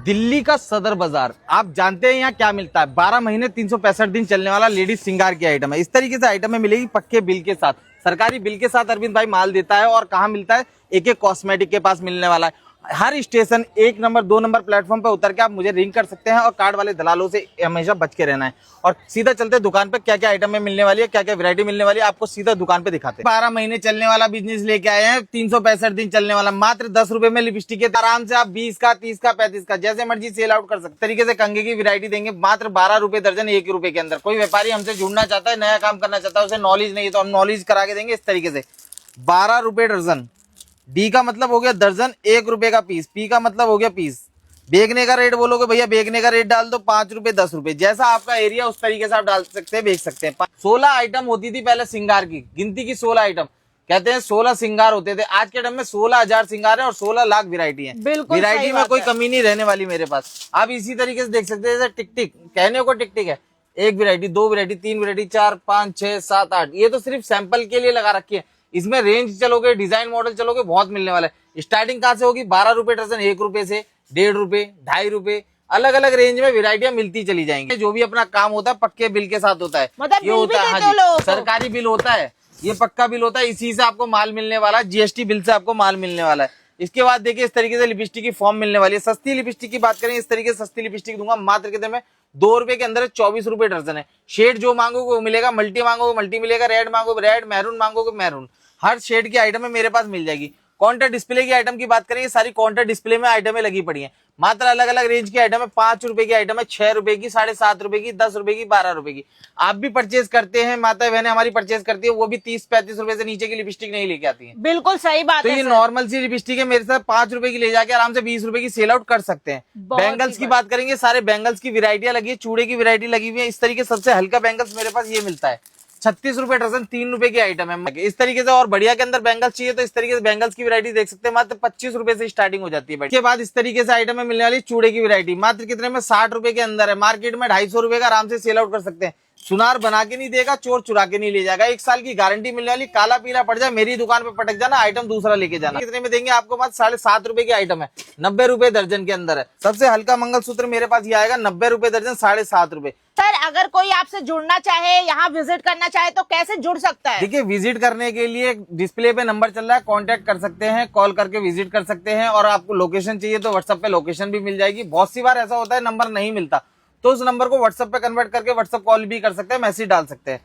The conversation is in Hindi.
दिल्ली का सदर बाजार, आप जानते हैं यहाँ क्या मिलता है। 12 महीने 365 दिन चलने वाला लेडीज श्रृंगार की आइटम है। इस तरीके से आइटम में मिलेगी पक्के बिल के साथ, सरकारी बिल के साथ अरविंद भाई माल देता है। और कहाँ मिलता है? एक एक कॉस्मेटिक के पास मिलने वाला है। हर स्टेशन 1 नंबर 2 नंबर प्लेटफॉर्म पे उतर के आप मुझे रिंग कर सकते हैं और कार्ड वाले दलालों से हमेशा बच के रहना है। और सीधा चलते दुकान पे, क्या क्या आइटम में मिलने वाली है, क्या क्या वैरायटी मिलने वाली है, आपको सीधा दुकान पे दिखाते हैं। 12 महीने चलने वाला बिजनेस लेके आए हैं, 365 दिन चलने वाला, मात्र 10 रुपए में लिपस्टिक के आराम से आप 20 का 30 का 35 का जैसे मर्जी सेल आउट कर सकते। तरीके से कंघे की वैरायटी देंगे मात्र 12 रुपए दर्जन, 1 रुपए के अंदर। कोई व्यापारी हमसे जुड़ना चाहता है, नया काम करना चाहता है, उसे नॉलेज नहीं है तो हम नॉलेज करा के देंगे। इस तरीके से 12 रुपए दर्जन, डी का मतलब हो गया दर्जन, 1 रुपए का पीस, पी का मतलब हो गया पीस। बेचने का रेट बोलोगे भैया, बेचने का रेट डाल दो 5 रुपए 10 रुपए, जैसा आपका एरिया उस तरीके से आप डाल सकते हैं, बेच सकते हैं। 16 आइटम होती थी पहले श्रृंगार की, गिनती की 16 आइटम, कहते हैं 16 श्रृंगार होते थे। आज के टाइम में 16,000 श्रृंगार है और 16 लाख वैरायटी है। वैरायटी में कोई कमी नहीं रहने वाली मेरे पास। आप इसी तरीके से देख सकते हैं, जैसे टिक टिक, कहने को टिक टिक है, 1 वैरायटी 2 वैरायटी 3 वैरायटी 4 5 6 7 8, ये तो सिर्फ सैंपल के लिए लगा रखी है। इसमें रेंज चलोगे, डिजाइन मॉडल चलोगे, बहुत मिलने वाला है। स्टार्टिंग कहाँ से होगी? 12 रुपए दर्जन, 1 रुपए से 1.5 रुपए 2.5 रुपए, अलग अलग रेंज में वैरायटियां मिलती चली जाएंगी। जो भी अपना काम होता है पक्के बिल के साथ होता है। मतलब ये होता है, हाँ जी, सरकारी बिल होता है, ये पक्का बिल होता है, इसी से आपको माल मिलने वाला है, जीएसटी बिल से आपको माल मिलने वाला है। इसके बाद देखिए इस तरीके से लिपस्टिक की फॉर्म मिलने वाली है। सस्ती लिपस्टिक की बात करें, इस तरीके से सस्ती लिपस्टिक दूंगा मात्र कितने में? 2 रुपए के अंदर 24 रुपए दर्जन है। शेड जो मांगोगे वो मिलेगा, मल्टी मांगोगे मल्टी मिलेगा, रेड मांगोगे रेड, मैरून मांगोगे मैरून, हर शेड की आइटम मेरे पास मिल जाएगी। काउंटर डिस्प्ले की आइटम की बात करें, ये सारी काउंटर डिस्प्ले में आइटमें लगी पड़ी हैं। मात्र अलग अलग रेंज की आइटम है। 5 रुपए की आइटम है, 6 रुपए की, 7.5 रुपए की, 10 रुपए की, 12 रुपए की। आप भी परचेज करते हैं, माता बहनें हमारी परचेज करती है, वो भी 30-35 रुपए से नीचे की लिपस्टिक नहीं लेके आती है। बिल्कुल सही बात तो है। ये नॉर्मल सी लिपस्टिक है, मेरे साथ 5 रुपए की ले जाके आराम से 20 रुपए की सेल आउट कर सकते हैं। बैंगल्स की बात करेंगे, सारे बैंगल्स की वैरायटियां लगी है, चूड़े की वैरायटी लगी हुई है। इस तरीके सबसे हल्का बैंगल्स मेरे पास ये मिलता है, 36 रुपए दर्जन, 3 रुपए की आइटम है। इस तरीके से और बढ़िया के अंदर बैंगल्स चाहिए तो इस तरीके से बैंगल्स की वैरायटी देख सकते हैं, मात्र 25 रुपए से स्टार्टिंग हो जाती है। इसके बाद इस तरीके से आइटम में मिलने वाली चूड़े की वैरायटी मात्र कितने में? 60 रुपए के अंदर है। मार्केट में 250 रुपए का आराम से सेल आउट कर सकते हैं। सुनार बना के नहीं देगा, चोर चुरा के नहीं ले जाएगा। 1 साल की गारंटी मिलने वाली। काला पीला पड़ जाए मेरी दुकान पे पटक जाना, आइटम दूसरा लेके जाना। कितने में देंगे आपको? मात्र 7.5 रुपए की आइटम है, 90 रुपए दर्जन के अंदर है। सबसे हल्का मंगलसूत्र मेरे पास ये आएगा 90 रुपए दर्जन, 7.5 रुपए। सर अगर कोई आपसे जुड़ना चाहे, यहाँ विजिट करना चाहे तो कैसे जुड़ सकता है? देखिए विजिट करने के लिए डिस्प्ले पे नंबर चल रहा है, कांटेक्ट कर सकते हैं, कॉल करके विजिट कर सकते हैं। और आपको लोकेशन चाहिए तो व्हाट्सएप पे लोकेशन भी मिल जाएगी। बहुत सी बार ऐसा होता है नंबर नहीं मिलता, तो उस नंबर को व्हाट्सएप पे कन्वर्ट करके व्हाट्सएप कॉल भी कर सकते हैं, मैसेज डाल सकते हैं।